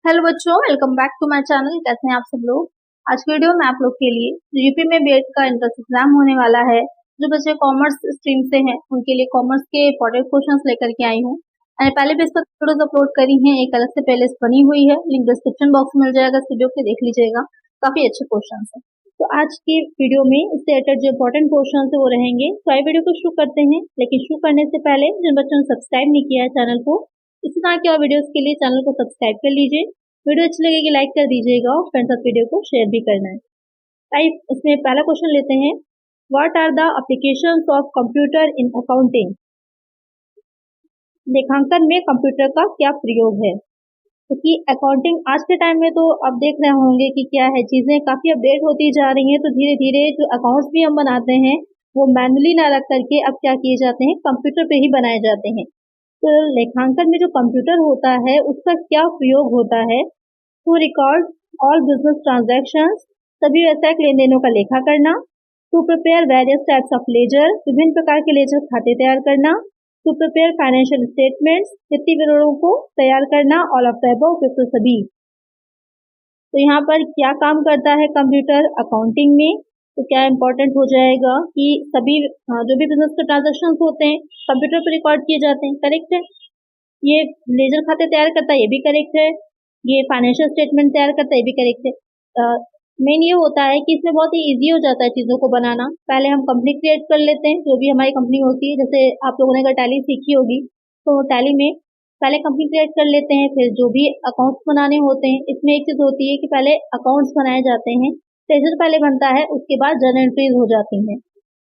Hello बच्चों, welcome back to my channel. कैसे हैं आप सब लोग। आज की वीडियो में आप लोग के लिए यूपी में बीएड का एंट्रेंस एग्जाम होने वाला है। जो बच्चे कॉमर्स स्ट्रीम से हैं उनके लिए कॉमर्स के इंपॉर्टेंट क्वेश्चंस लेकर के आई हूँ। मैंने पहले भी इस पर वीडियोस अपलोड करी हैं, एक अलग से प्लेलिस्ट बनी हुई है, लिंक डिस्क्रिप्शन बॉक्स में मिल जाएगा, इस वीडियो के देख लीजिएगा, काफी अच्छे क्वेश्चन है। तो आज की वीडियो में इससे रिलेटेड जो इंपॉर्टेंट क्वेश्चन है वो रहेंगे। तो आइए वीडियो को शुरू करते हैं, लेकिन शुरू करने से पहले जिन बच्चों ने सब्सक्राइब नहीं किया है चैनल को, इसी तरह की और वीडियोस के लिए चैनल को सब्सक्राइब कर लीजिए। वीडियो अच्छी लगेगी लाइक कर दीजिएगा और फ्रेंड्स साथ वीडियो को शेयर भी करना है। टाइप इसमें पहला क्वेश्चन लेते हैं, what are the applications of computer in accounting. लेखांकन में कंप्यूटर का क्या प्रयोग है। क्योंकि अकाउंटिंग आज के टाइम में तो आप देख रहे होंगे कि क्या है, चीजें काफी अपडेट होती जा रही हैं। तो धीरे धीरे जो अकाउंट्स भी हम बनाते हैं वो मैनुअली ना रख करके अब क्या किए जाते हैं, कंप्यूटर पे ही बनाए जाते हैं। तो लेखांकन में जो कंप्यूटर होता है उसका क्या प्रयोग होता है। To record all business transactions, सभी व्यवसायिक लेन देनों का लेखा करना। To prepare various types of ledger, विभिन्न प्रकार के लेजर खाते तैयार करना। टू प्रिपेयर फाइनेंशियल स्टेटमेंट्स, वित्तीय विवरणों को तैयार करना। ऑल ऑफ द अबव, उपयुक्त सभी। तो यहाँ पर क्या काम करता है कंप्यूटर अकाउंटिंग में। तो क्या इंपॉर्टेंट हो जाएगा कि सभी जो भी बिजनेस के ट्रांजेक्शन होते हैं कंप्यूटर पर रिकॉर्ड किए जाते हैं, करेक्ट है। ये लेजर खाते तैयार करता है, ये भी करेक्ट है। ये फाइनेंशियल स्टेटमेंट तैयार करता है, ये भी करेक्ट है। मेन ये होता है कि इसमें बहुत ही इजी हो जाता है चीज़ों को बनाना। पहले हम कंपनी क्रिएट कर लेते हैं, जो भी हमारी कंपनी होती है। जैसे आप लोगों ने अगर टैली सीखी होगी तो टैली में पहले कंपनी क्रिएट कर लेते हैं, फिर जो भी अकाउंट्स बनाने होते हैं इसमें एक चीज़ होती है कि पहले अकाउंट्स बनाए जाते हैं, लेजर पहले बनता है, उसके बाद जर्नल एंट्रीज हो जाती हैं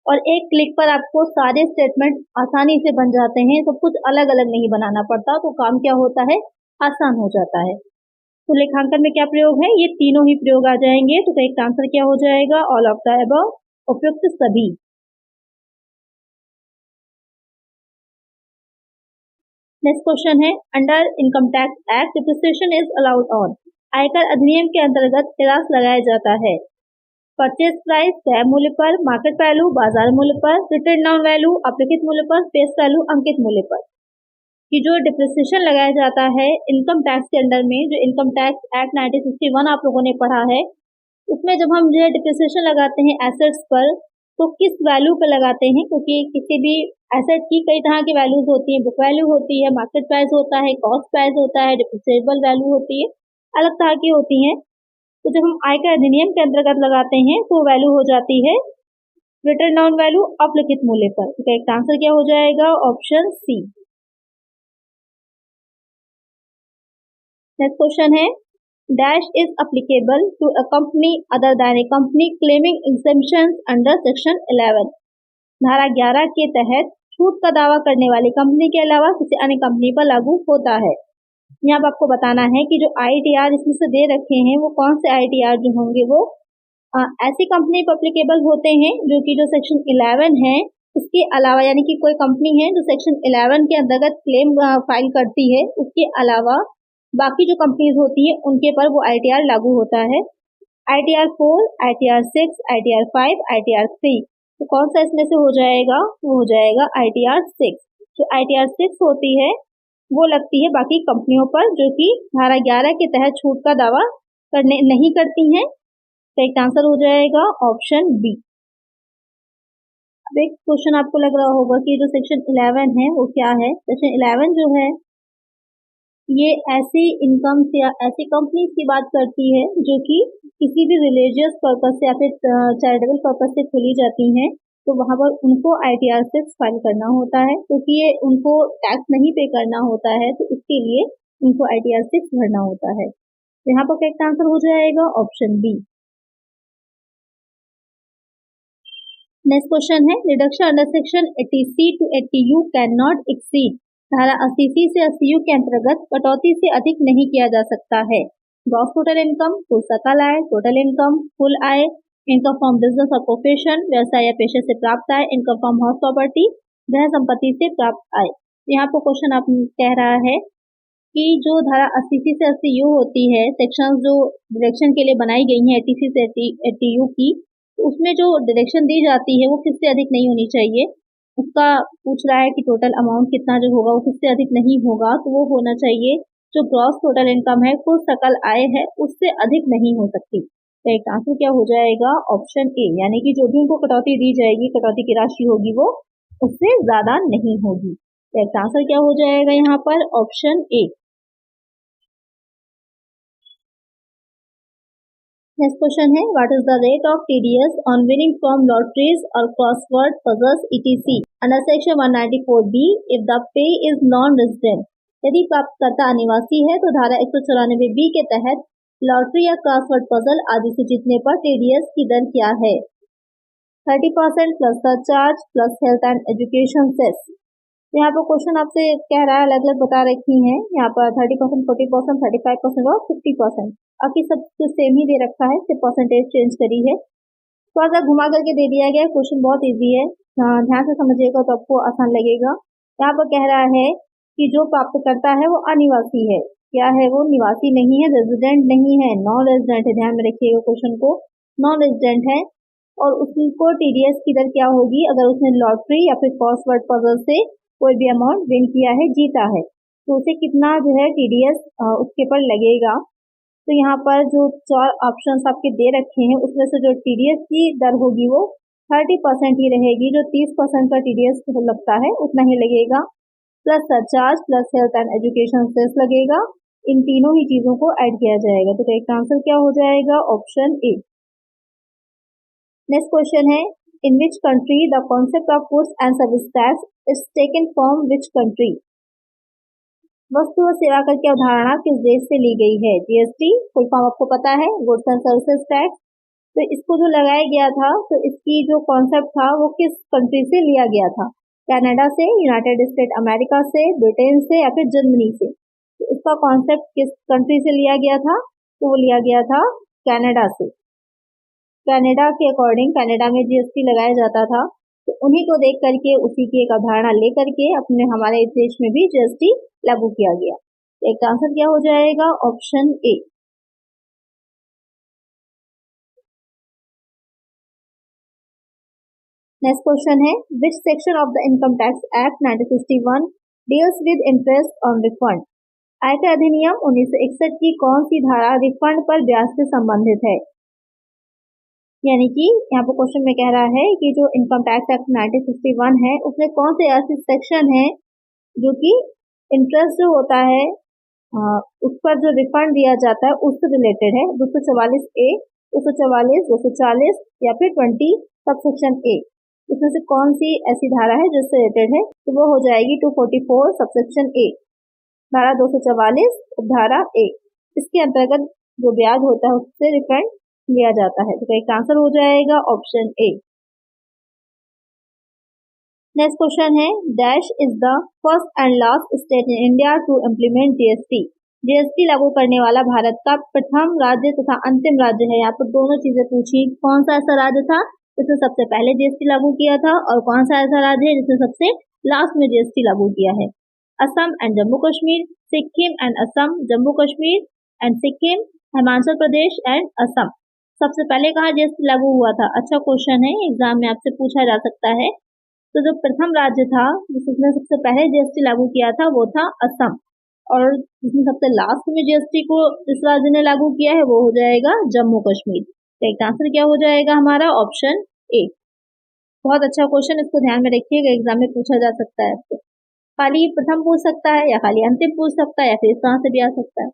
और एक क्लिक पर आपको सारे स्टेटमेंट आसानी से बन जाते हैं। तो कुछ अलग अलग नहीं बनाना पड़ता, तो काम क्या होता है, आसान हो जाता है। तो लेखांकन में क्या प्रयोग है, ये तीनों ही प्रयोग आ जाएंगे। तो करेक्ट आंसर क्या हो जाएगा, ऑल ऑफ द अबव, उपयुक्त सभी। नेक्स्ट क्वेश्चन है, under income tax act depreciation is allowed on. आयकर अधिनियम के अंतर्गत टिरास लगाया जाता है परचेज प्राइस तय मूल्य पर, मार्केट वैल्यू बाजार मूल्य पर, रिटर्न डाउन वैल्यू अपेक्षित मूल्य पर, फेस वैल्यू अंकित मूल्य पर। कि जो डिप्रिसिएशन लगाया जाता है इनकम टैक्स के अंडर में, जो इनकम टैक्स एक्ट 1961 आप लोगों ने पढ़ा है, उसमें जब हम जो है डिप्रिसिएशन लगाते हैं एसेट्स पर तो किस वैल्यू पर लगाते हैं। क्योंकि किसी भी एसेट की कई तरह की वैल्यूज होती हैं, बुक वैल्यू होती है, मार्केट प्राइस होता है, कॉस्ट प्राइस होता है, डिप्रिसिएबल वैल्यू होती है, अलग तरह की होती हैं। तो जब हम आयकर अधिनियम के अंतर्गत लगाते हैं तो वैल्यू हो जाती है रिटर्न डाउन वैल्यू अपलिखित मूल्य पर। तो करेक्ट आंसर क्या हो जाएगा, ऑप्शन सी। नेक्स्ट क्वेश्चन है, dash is applicable to a company other than a company claiming exemptions under section 11। धारा 11 के तहत छूट का दावा करने वाली कंपनी के अलावा किसी अन्य कंपनी पर लागू होता है। यहाँ पर आपको बताना है कि जो ITR इसमें से दे रखे हैं वो कौन से ITR जो होंगे वो ऐसी कंपनी पर अप्लीकेबल होते हैं जो कि जो सेक्शन 11 है उसके अलावा, यानी कि कोई कंपनी है जो सेक्शन 11 के अंतर्गत क्लेम फाइल करती है, उसके अलावा बाकी जो कंपनीज होती है उनके पर वो ITR लागू होता है। ITR 4, ITR 6, ITR 5, ITR 3। तो कौन सा इसमें से हो जाएगा, वो हो जाएगा ITR 6। जो ITR 6 होती है वो लगती है बाकी कंपनियों पर जो कि धारा 11 के तहत छूट का दावा करने नहीं करती हैं। तो एक आंसर हो जाएगा ऑप्शन बी। अब एक क्वेश्चन आपको लग रहा होगा कि जो सेक्शन 11 है वो क्या है। सेक्शन 11 जो है ये ऐसी इनकम या ऐसी कंपनीज की बात करती है जो कि किसी भी रिलीजियस पर्पज से या फिर चैरिटेबल पर्पज से खोली जाती हैं। तो वहाँ पर उनको ITR 6 फाइल करना होता है, क्योंकि ये उनको टैक्स नहीं पे करना होता है, तो इसके लिए उनको ITR 6 भरना होता है। तो यहाँ पर करेक्ट आंसर हो जाएगा ऑप्शन बी। नेक्स्ट क्वेश्चन है, reduction under section 80C to 80U can not exceed. धारा 80C से 80U के अंतर्गत कटौती से अधिक नहीं किया जा सकता है। ग्रॉस टोटल इनकम, कुल सकल आय, टोटल इनकम, कुल आय, इनकम फ्रॉम बिजनेस और प्रोफेशन, व्यवसाय या पेशे से प्राप्त आय, इनकम फ्रॉम हाउस प्रॉपर्टी, गृह संपत्ति से प्राप्त आय। यहाँ पर क्वेश्चन आप कह रहा है कि जो धारा 80C से 80U होती है, सेक्शन जो डिडक्शन के लिए बनाई गई है 80C से 80U की, उसमें जो डिडक्शन दी जाती है वो किससे अधिक नहीं होनी चाहिए। उसका पूछ रहा है कि टोटल अमाउंट कितना जो होगा वो किससे अधिक नहीं होगा, तो वो होना चाहिए जो ग्रॉस टोटल इनकम है, कुल सकल आय है, उससे अधिक नहीं हो सकती। तो एक आंसर क्या हो जाएगा? ऑप्शन ए, यानी कि जो भी उनको कटौती दी जाएगी, कटौती की राशि होगी, वो उससे ज्यादा नहीं होगी। तो एक आंसर क्या हो जाएगा यहाँ पर? Option A. नेक्स्ट क्वेश्चन है, what is the rate of TDS on winning from lotteries और crossword puzzles etc under section 194B if the pay is non resident? यदि प्राप्तकर्ता अनिवासी है तो धारा 194B के तहत लॉटरी या क्रॉसवर्ड पजल आदि से जीतने पर टीडीएस की दर क्या है? 30% plus surcharge plus health and education cess. यहाँ पर क्वेश्चन आपसे कह रहा है, अलग अलग बता रखी हैं यहाँ पर 30%, 40%, 35% और 50%। बाकी सब कुछ सेम ही दे रखा है, सिर्फ परसेंटेज चेंज करी है। थोड़ा सा घुमा करके दे दिया गया है। क्वेश्चन बहुत इजी है, ध्यान से समझिएगा तो आपको आसान लगेगा। यहाँ पर कह रहा है कि जो प्राप्त करता है वो अनिवासी है। क्या है वो? निवासी नहीं है, रेजिडेंट नहीं है, नॉन रेजिडेंट है। ध्यान में रखिएगा क्वेश्चन को, नॉन रेजिडेंट है। और उसको टीडीएस की दर क्या होगी? अगर उसने लॉटरी या फिर क्रॉसवर्ड पजल से कोई भी अमाउंट विन किया है, जीता है, तो उसे कितना जो है टीडीएस उसके पर लगेगा। तो यहाँ पर जो 4 ऑप्शंस आपके दे रखे हैं, उसमें से जो टीडीएस की दर होगी वो 30% ही रहेगी। जो 30% का टीडीएस लगता है उतना ही लगेगा, plus surcharge plus health and education cess लगेगा। इन तीनों ही चीजों को ऐड किया जाएगा। तो करेक्ट आंसर क्या हो जाएगा? Option A. नेक्स्ट क्वेश्चन है, in which country the concept of goods and service tax is taken from which country? वस्तु और सेवा कर की अवधारणा किस देश से ली गई है? जीएसटी फुल फॉर्म आपको पता है, गुड्स एंड सर्विसेज टैक्स। तो इसको जो लगाया गया था, तो इसकी जो कॉन्सेप्ट था वो किस कंट्री से लिया गया था? कनाडा से, यूनाइटेड स्टेट अमेरिका से, ब्रिटेन से या फिर जर्मनी से? तो इसका कॉन्सेप्ट किस कंट्री से लिया गया था? तो वो लिया गया था कनाडा से। कनाडा के अकॉर्डिंग कनाडा में जीएसटी लगाया जाता था, तो उन्हीं को देख करके, उसी की एक अवधारणा लेकर के अपने हमारे देश में भी जीएसटी लागू किया गया। एक आंसर क्या हो जाएगा? Option A. नेक्स्ट क्वेश्चन है, which section of the income tax act 1961 deals with interest on refund? आयकर अधिनियम 1961 की कौन सी धारा रिफंड पर ब्याज से संबंधित है? यानी कि यहाँ पर क्वेश्चन में कह रहा है कि जो इनकम टैक्स एक्ट 1961 है, उसमें कौन से ऐसे सेक्शन है जो कि इंटरेस्ट जो होता है उस पर जो रिफंड दिया जाता है उससे रिलेटेड है। 244A, 244, 240 या फिर 20 सब सेक्शन ए, इसमें से कौन सी ऐसी धारा है जिससे रिलेटेड है? तो वो हो जाएगी 244 सबसेक्शन ए, धारा 244 धारा ए। इसके अंतर्गत जो ब्याज होता है उससे रिफंड लिया जाता है। तो एक आंसर हो जाएगा ऑप्शन ए। नेक्स्ट क्वेश्चन है, dash is the first and last state in India to implement GST? GST लागू करने वाला भारत का प्रथम राज्य तथा अंतिम राज्य है। यहाँ पर दोनों चीजें पूछी, कौन सा ऐसा राज्य था जिसने सबसे पहले जीएसटी लागू किया था और कौन सा ऐसा राज्य है जिसने सबसे लास्ट में जीएसटी लागू किया है? Assam and Jammu Kashmir, Sikkim and Assam, Jammu Kashmir and Sikkim, Himachal Pradesh and Assam. सबसे पहले कहाँ जीएसटी लागू हुआ था? अच्छा क्वेश्चन है, एग्जाम में आपसे पूछा जा सकता है। तो जो प्रथम राज्य था जिसने सबसे पहले जीएसटी लागू किया था वो था असम, और जिसने सबसे लास्ट में जीएसटी को जिस राज्य ने लागू किया है वो हो जाएगा जम्मू कश्मीर। तो एक आंसर क्या हो जाएगा हमारा? Option A. बहुत अच्छा क्वेश्चन, इसको ध्यान में रखिएगा, एग्जाम में पूछा जा सकता है। आपको खाली प्रथम पूछ सकता है या खाली अंतिम पूछ सकता है या फिर इस तरह से भी आ सकता है।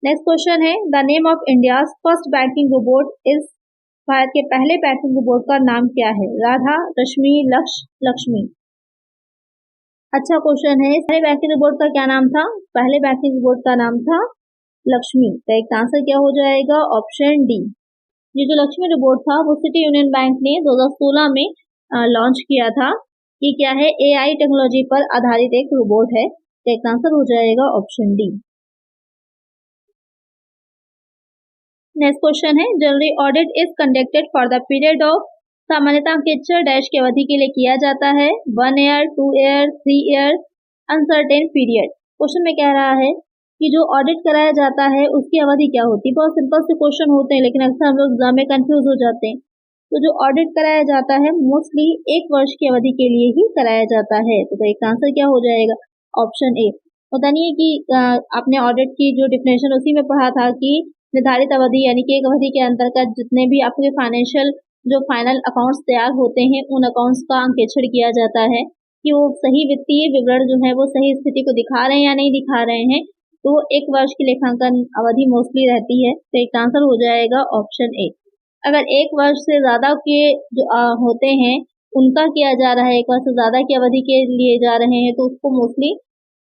नेक्स्ट क्वेश्चन है, the name of India's first banking robot is? Bharat के पहले बैंकिंग रोबोट का नाम क्या है? राधा, रश्मि, लक्ष्मी? अच्छा क्वेश्चन है, पहले बैंकिंग रोबोट का क्या नाम था? पहले बैंकिंग रोबोट का नाम था लक्ष्मी। तो एक आंसर क्या हो जाएगा? Option D. ये जो लक्ष्मी रोबोट था वो सिटी यूनियन बैंक ने 2016 में लॉन्च किया था। ये क्या है? एआई टेक्नोलॉजी पर आधारित एक रोबोट है। तो एक आंसर हो जाएगा ऑप्शन डी। नेक्स्ट क्वेश्चन है, generally audit is conducted for the period of? सामान्यतः अंकेक्षण डैश की अवधि के लिए किया जाता है, 1 year, 2 year, 3 year, uncertain period. Question में कह रहा है कि जो ऑडिट कराया जाता है उसकी अवधि क्या होती है? बहुत सिंपल से क्वेश्चन होते हैं, लेकिन अक्सर हम लोग एग्जाम में कंफ्यूज हो जाते हैं। तो जो ऑडिट कराया जाता है मोस्टली 1 वर्ष की अवधि के लिए ही कराया जाता है। तो एक आंसर क्या हो जाएगा? ऑप्शन ए। होता नहीं है कि आपने ऑडिट की जो डिफिनेशन उसी में पढ़ा था कि निर्धारित अवधि यानी कि एक अवधि के अंतर्गत जितने भी आपके फाइनेंशियल जो फाइनल अकाउंट्स तैयार होते हैं उन अकाउंट्स का अंकेक्षण किया जाता है कि वो सही वित्तीय विवरण जो है वो सही स्थिति को दिखा रहे हैं या नहीं दिखा रहे हैं। तो एक वर्ष की लेखांकन अवधि मोस्टली रहती है, तो एक आंसर हो जाएगा ऑप्शन ए। अगर एक वर्ष से ज्यादा के जो होते हैं उनका किया जा रहा है, एक वर्ष से ज्यादा की अवधि के लिए जा रहे हैं, तो उसको मोस्टली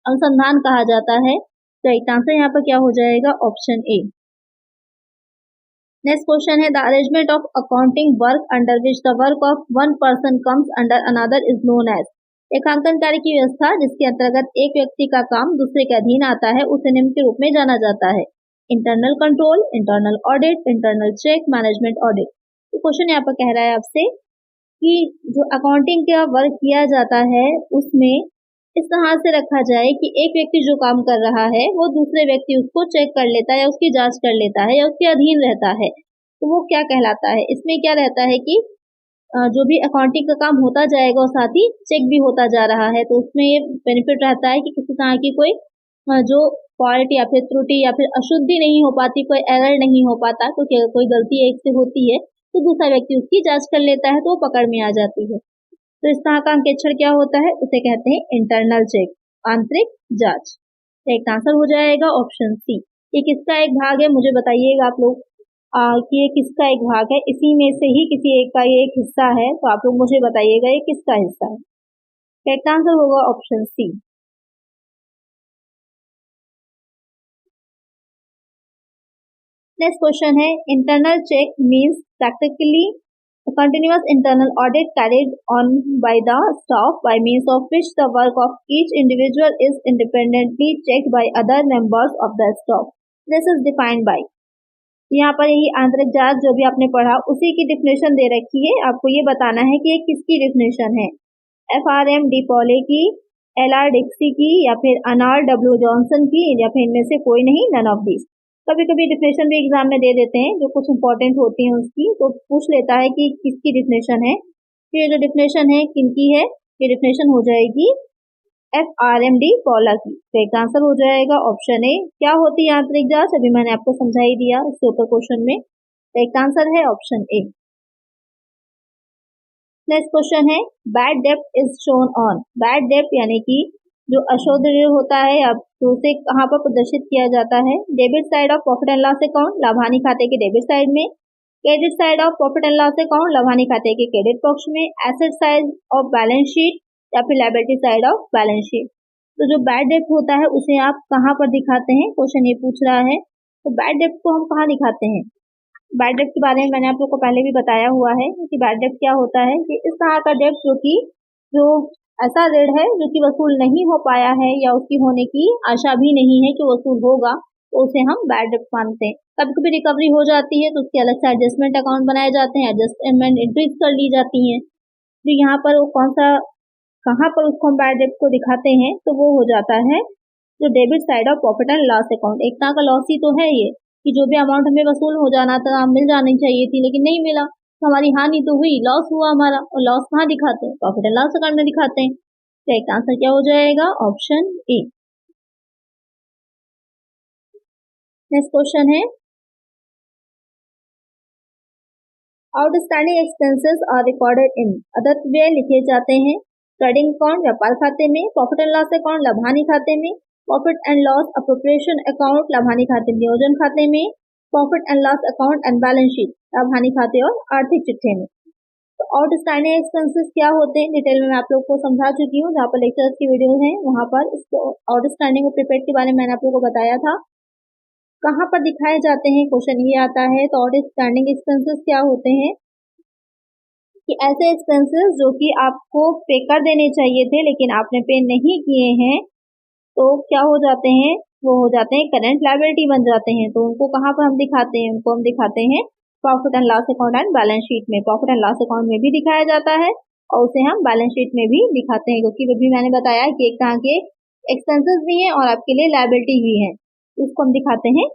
अनुसंधान कहा जाता है। तो एक आंसर यहाँ पर क्या हो जाएगा ऑप्शन ए। नेक्स्ट क्वेश्चन है the arrangement of accounting work under which the work of one person comes under another is known as. लेखांकन कार्य की व्यवस्था जिसके अंतर्गत एक व्यक्ति का काम दूसरे के अधीन आता है उसे निम्न के रूप में जाना जाता है। Internal control, internal audit, internal check, management audit. तो क्वेश्चन यहाँ पर कह रहा है आपसे कि जो अकाउंटिंग का वर्क किया जाता है उसमें इस तरह से रखा जाए कि एक व्यक्ति जो काम कर रहा है वो दूसरे व्यक्ति उसको चेक कर लेता है या उसकी जांच कर लेता है या उसके अधीन रहता है, तो वो क्या कहलाता है। इसमें क्या रहता है कि जो भी अकाउंटिंग का काम होता जाएगा और साथ ही चेक भी होता जा रहा है, तो उसमें ये बेनिफिट रहता है कि किसी तरह की कोई जो फॉल्ट या फिर त्रुटि या फिर अशुद्धि नहीं हो पाती, कोई एरर नहीं हो पाता, क्योंकि अगर कोई गलती एक से होती है तो दूसरा व्यक्ति उसकी जांच कर लेता है तो वो पकड़ में आ जाती है। तो इस तरह का अंकेक्षण क्या होता है, उसे कहते हैं इंटरनल चेक, आंतरिक जांच। तो एक आंसर हो जाएगा ऑप्शन सी। ये किसका एक भाग है मुझे बताइएगा आप लोग कि ये किसका एक भाग है, इसी में से ही किसी एक का ये एक हिस्सा है, तो आप लोग मुझे बताइएगा ये किसका हिस्सा है। तो एक आंसर होगा ऑप्शन सी। नेक्स्ट क्वेश्चन है internal check means practically continuous internal audit carried on by the staff by means of which the work of each individual is independently checked by other members of the staff. This is defined by। यहाँ पर यही आंतरिक जांच जो भी आपने पढ़ा उसी की डिफिनेशन दे रखी है, आपको ये बताना है कि ये किसकी डिफिनेशन है, FRM डी पॉले की, LR डिक्सी की, या फिर अनार डब्ल्यू जॉनसन की, या फिर इनमें से कोई नहीं, नन ऑफ दिस। कभी कभी डिफिनेशन भी एग्जाम में दे देते हैं जो कुछ इंपॉर्टेंट होती है उसकी, तो पूछ लेता है कि किसकी डिफिनेशन है। तो ये जो डिफिनेशन है किनकी है, ये डिफिनेशन हो जाएगी FRM डी पॉला की। तो एक आंसर हो जाएगा ऑप्शन ए। क्या होती है आंतरिक जांच, अभी मैंने आपको समझा ही दिया इसके ऊपर क्वेश्चन में। तो एक आंसर है ऑप्शन ए। नेक्स्ट क्वेश्चन है बैड डेब्ट इज शोन ऑन। बैड डेब्ट यानी कि जो अशुद्ध ऋण होता है अब तो उसे कहाँ पर प्रदर्शित किया जाता है, debit side of profit and loss account, लाभानी खाते के डेबिट साइड में, credit side of profit and loss account, लाभानी खाते के क्रेडिट पक्ष में, asset side of balance sheet, या फिर liability side of balance sheet. तो जो बैड डेब्ट होता है उसे आप कहाँ पर दिखाते हैं, क्वेश्चन ये पूछ रहा है। तो बैड डेब्ट को हम कहाँ दिखाते हैं, बैड डेब्ट के बारे में मैंने आप लोग को पहले भी बताया हुआ है कि बैड डेब्ट क्या होता है कि इस तरह का डेब्ट जो ऐसा ऋण है जो कि वसूल नहीं हो पाया है या उसकी होने की आशा भी नहीं है कि वसूल होगा, तो उसे हम बैड डेब्ट मानते हैं। कभी कभी रिकवरी हो जाती है तो उसके अलग से एडजस्टमेंट अकाउंट बनाए जाते हैं, एडजस्टमेंट एंट्रीज कर ली जाती हैं। तो यहाँ पर वो कौन सा कहाँ पर उसको हम बैड डेब्ट को दिखाते हैं, तो वो हो जाता है जो debit side of profit and loss account. एक तरह का लॉस ही तो है ये कि जो भी अमाउंट हमें वसूल हो जाना था, मिल जानी चाहिए थी लेकिन नहीं मिला, तो हमारी हानि तो हुई, लॉस हुआ हमारा। और लॉस कहाँ दिखाते हैं, प्रॉफिट एंड लॉस अकाउंट में दिखाते हैं। तो एक आंसर क्या हो जाएगा ऑप्शन ए। नेक्स्ट क्वेश्चन है outstanding expenses are recorded in. अदत्त व्यय लिखे जाते हैं ट्रेडिंग अकाउंट व्यापार खाते में, प्रॉफिट एंड लॉस अकाउंट लाभानी खाते में, profit and loss appropriation account लाभानी खाते नियोजन खाते में, profit and loss account and balance sheet लाभानी खाते और आर्थिक चिट्ठे में। तो आउटस्टैंडिंग एक्सपेंसेस क्या होते हैं डिटेल में मैं आप लोग को समझा चुकी हूँ, जहाँ पर लेक्चर्स की वीडियो है वहां पर इसको आउटस्टैंडिंग और प्रीपेड के बारे में मैंने आप लोग को बताया था। कहाँ पर दिखाए जाते हैं, क्वेश्चन ये आता है। तो आउटस्टैंडिंग एक्सपेंसेस क्या होते हैं कि ऐसे एक्सपेंसेस जो कि आपको पे कर देने चाहिए थे लेकिन आपने पे नहीं किए हैं, तो क्या हो जाते हैं, वो हो जाते हैं करंट लायबिलिटी बन जाते हैं। तो उनको कहाँ पर हम दिखाते हैं, उनको हम दिखाते हैं profit and loss account and balance sheet में। प्रॉफिट एंड लॉस अकाउंट में भी दिखाया जाता है और उसे हम बैलेंस शीट में भी दिखाते हैं, क्योंकि अभी मैंने बताया कि एक तरह के एक्सपेंसेस भी हैं और आपके लिए लायबिलिटी भी है, तो उसको हम दिखाते हैं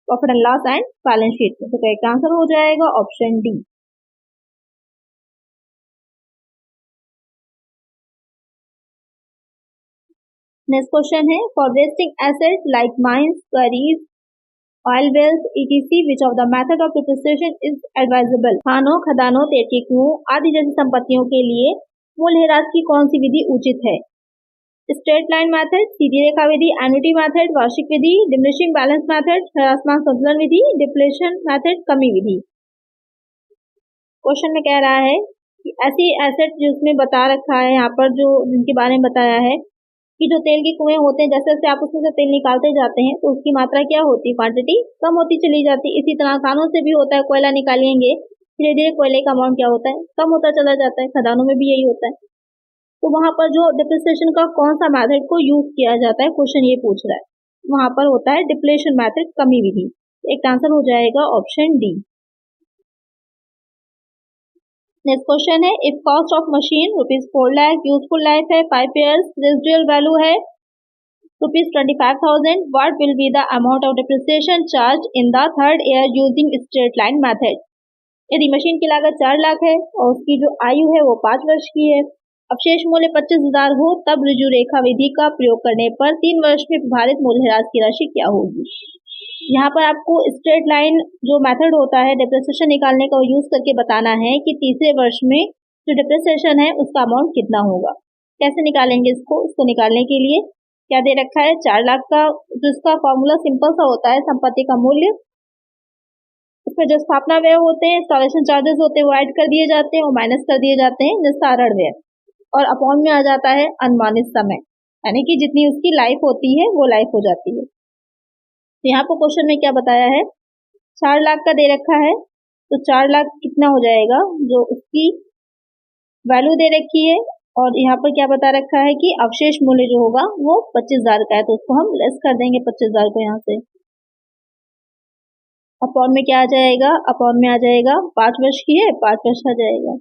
profit and loss and balance sheet में। तो करेक्ट आंसर हो जाएगा ऑप्शन डी। नेक्स्ट क्वेश्चन है, for wasting asset like mines, quarries, oil wells etc which of the method of depreciation is advisable? खानों, खदानों, तेल के कुओं आदि जैसी संपत्तियों के लिए मूल्यह्रास की कौन सी विधि उचित है? स्ट्रेट लाइन मेथड, सीधी रेखा विधि, एन्युटी मेथड, वार्षिक विधि, डिमिनिशिंग बैलेंस मेथड, ह्रासमान संतुलन विधि, डिप्लेशन मेथड, कमी विधि। क्वेश्चन में कह रहा है कि ऐसी एसेट जो उसमें बता रखा है यहाँ पर, जो जिनके बारे में बताया है कि जो तेल के कुएं होते हैं, जैसे जैसे आप उसमें से तेल निकालते जाते हैं तो उसकी मात्रा क्या होती है, क्वांटिटी कम होती चली जाती है। इसी तरह खानों से भी होता है, कोयला निकालेंगे धीरे धीरे कोयले का अमाउंट क्या होता है, कम होता चला जाता है। खदानों में भी यही होता है। तो वहां पर जो डिप्रिसिएशन का कौन सा मेथड को यूज किया जाता है, क्वेश्चन ये पूछ रहा है, वहां पर होता है डिप्लेशन मेथड, कमी विधि। एक आंसर हो जाएगा ऑप्शन डी। नेक्स्ट क्वेश्चन है, if cost of machine ₹4 lakh, useful life है 5 years, रेजिडुअल वैल्यू है ₹25,000, what will be the amount of depreciation charge in the third year using straight line method? यदि machine की लागत 4 लाख है और उसकी जो आयु है वो 5 वर्ष की है, अवशेष मूल्य 25,000 हो, तब ऋजु रेखा विधि का प्रयोग करने पर 3 वर्ष में प्रभावित मूल्यह्रास की राशि क्या होगी? यहाँ पर आपको स्ट्रेट लाइन जो मेथड होता है डिप्रिसिएशन निकालने का, वो यूज करके बताना है कि तीसरे वर्ष में जो डिप्रिसिएशन है उसका अमाउंट कितना होगा। कैसे निकालेंगे इसको निकालने के लिए क्या दे रखा है, 4 लाख का, जिसका फॉर्मूला सिंपल सा होता है, संपत्ति का मूल्य, उसमें जो स्थापना व्यय होते हैं, इंस्टॉलेशन चार्जेस होते हैं, वो ऐड कर दिए जाते हैं और माइनस कर दिए जाते हैं निस्तारण व्यय, और अपॉन में आ जाता है अनुमानित समय, यानी कि जितनी उसकी लाइफ होती है वो लाइफ हो जाती है। तो यहाँ पर क्वेश्चन में क्या बताया है, 4 लाख का दे रखा है, तो 4 लाख कितना हो जाएगा, जो उसकी वैल्यू दे रखी है, और यहाँ पर क्या बता रखा है कि अवशेष मूल्य जो होगा वो 25,000 का है, तो उसको हम लेस कर देंगे 25,000 को यहाँ से। अपॉन में क्या आ जाएगा, अपॉन में आ जाएगा 5 वर्ष की है, 5 वर्ष आ जाएगा।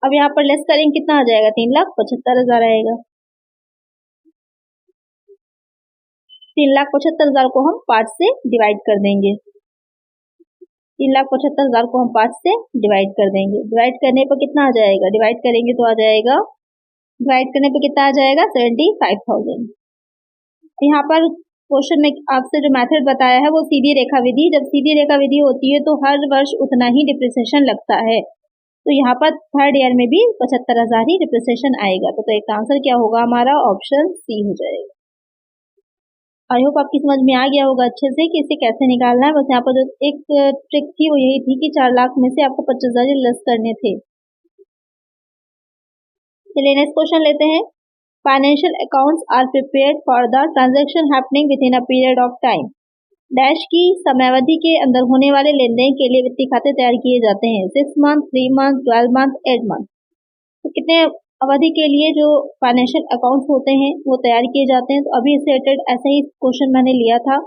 अब यहाँ पर लेस करेंगे, कितना आ जाएगा, 3,75,000 आएगा। 3,75,000 को हम 5 से डिवाइड कर देंगे। 3,75,000 को हम 5 से डिवाइड कर देंगे। डिवाइड करने पर कितना आ जाएगा, डिवाइड करेंगे तो आ जाएगा, डिवाइड करने पर कितना आ जाएगा, 75,000। यहाँ पर क्वेश्चन में आपसे जो मेथड बताया है वो सीधी रेखा विधि। जब सीधी रेखा विधि होती है तो हर वर्ष उतना ही डिप्रिसिएशन लगता है, तो यहाँ पर थर्ड ईयर में भी 75,000 ही डिप्रिसिएशन आएगा। तो एक आंसर क्या होगा हमारा, ऑप्शन सी हो जाएगा। आई होप आपकी समझ में आ गया होगा अच्छे से कि इसे कैसे निकालना है। बस यहाँ पर जो एक ट्रिक थी वो यही थी कि 4 लाख में से आपको 25,000 लेस करने थे। चलिए नेक्स्ट क्वेश्चन लेते हैं। Financial accounts are prepared for the transaction happening within a period of time. Dash की समयावधि के अंदर होने वाले लेन देन के लिए वित्तीय खाते तैयार किए जाते हैं। 6 मंथ, 3 मंथ, 12 मंथ, 8 मंथ। तो कितने अवधि के लिए जो फाइनेंशियल अकाउंट्स होते हैं वो तैयार किए जाते हैं। तो अभी इससे रिलेटेड ऐसा ही क्वेश्चन मैंने लिया था,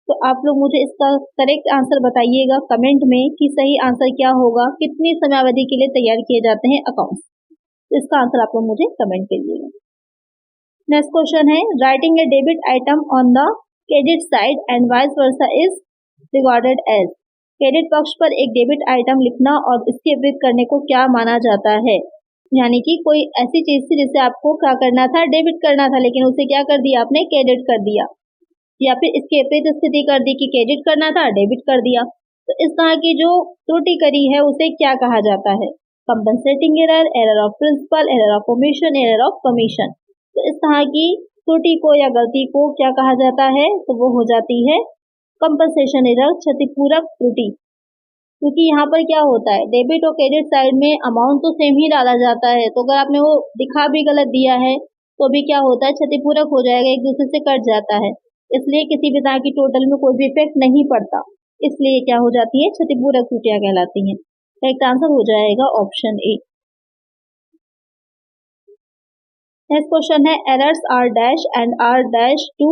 तो आप लोग मुझे इसका करेक्ट आंसर बताइएगा कमेंट में कि सही आंसर क्या होगा, कितनी समयावधि के लिए तैयार किए जाते हैं अकाउंट्स। तो इसका आंसर आप लोग मुझे कमेंट करिएगा। नेक्स्ट क्वेश्चन है, writing a debit item on the credit side and vice versa is regarded as. Credit पक्ष पर एक डेबिट आइटम लिखना और इसके विपरीत करने को क्या माना जाता है? यानी कि कोई ऐसी चीज थी जिसे आपको क्या करना था, डेबिट करना था, लेकिन उसे क्या कर दिया आपने, क्रेडिट कर दिया, या फिर इसके विपरीत स्थिति कर दी कि क्रेडिट करना था, डेबिट कर दिया। तो इस तरह की जो त्रुटि करी है उसे क्या कहा जाता है, compensating error, error of principle, error of omission, error of commission. तो इस तरह की त्रुटि को या गलती को क्या कहा जाता है, तो वो हो जाती है कंपनसेशन एरर, क्षतिपूरक त्रुटि। क्योंकि यहाँ पर क्या होता है, डेबिट और क्रेडिट साइड में अमाउंट तो सेम ही डाला जाता है, तो अगर आपने वो दिखा भी गलत दिया है तो भी क्या होता है, क्षतिपूरक हो जाएगा, एक दूसरे से कट जाता है। इसलिए किसी भी तरह की टोटल में कोई भी इफेक्ट नहीं पड़ता, इसलिए क्या हो जाती है, क्षतिपूरक त्रुटियां कहलाती हैं। करेक्ट आंसर हो जाएगा ऑप्शन ए। नेक्स्ट क्वेश्चन है, errors are dash and are dash to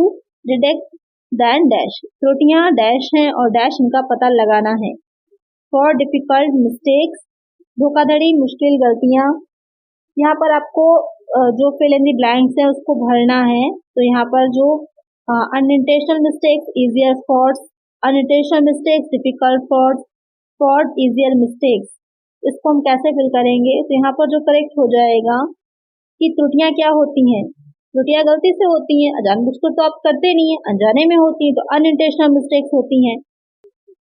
detect than dash. त्रुटियां डैश हैं और डैश इनका पता लगाना है। फॉर डिफिकल्ट मिस्टेक्स, धोखाधड़ी, मुश्किल गलतियां। यहाँ पर आपको जो फिल इन द ब्लैंक्स है उसको भरना है। तो यहाँ पर जो unintentional mistakes, easier faults, unintentional mistakes, difficult faults, fault, easier mistakes, इसको हम कैसे फिल करेंगे। तो यहाँ पर जो करेक्ट हो जाएगा कि त्रुटियां क्या होती हैं, त्रुटियां गलती से होती हैं, जानबूझकर तो आप करते नहीं है, अनजाने में होती हैं, तो अनइंटेंशनल मिस्टेक्स होती हैं।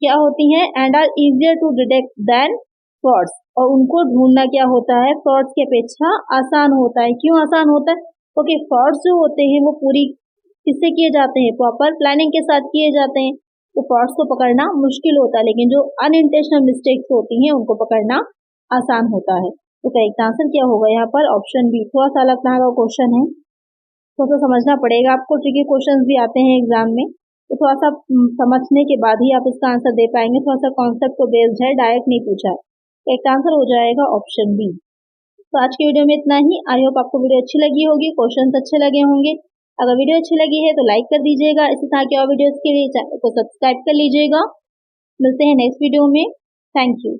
क्या होती हैं? And are easier to detect than frauds, और उनको ढूंढना क्या होता है, फ्रॉड्स की अपेक्षा आसान होता है। क्यों आसान होता है? क्योंकि फ्रॉड्स जो होते हैं वो पूरी किससे किए जाते हैं, प्रॉपर प्लानिंग के साथ किए जाते हैं, तो फ्रॉड्स को पकड़ना मुश्किल होता है, लेकिन जो अनइंटेंशनल मिस्टेक्स होती हैं उनको पकड़ना आसान होता है। तो करेक्ट आंसर क्या होगा यहाँ पर? Option B. थोड़ा सा अलग तरह का क्वेश्चन है, थोड़ा सा समझना पड़ेगा आपको, ट्रिकी क्वेश्चन भी आते हैं एग्जाम में, तो थोड़ा सा समझने के बाद ही आप इसका आंसर दे पाएंगे। थोड़ा सा कॉन्सेप्ट को बेस्ड है, डायरेक्ट नहीं पूछा है। करेक्ट आंसर हो जाएगा ऑप्शन बी। तो आज की वीडियो में इतना ही। आई होप आपको वीडियो अच्छी लगी होगी, क्वेश्चंस अच्छे लगे होंगे। अगर वीडियो अच्छी लगी है तो लाइक कर दीजिएगा, इसी तरह के और वीडियोस के लिए चैनल को सब्सक्राइब कर लीजिएगा। मिलते हैं नेक्स्ट वीडियो में। Thank you.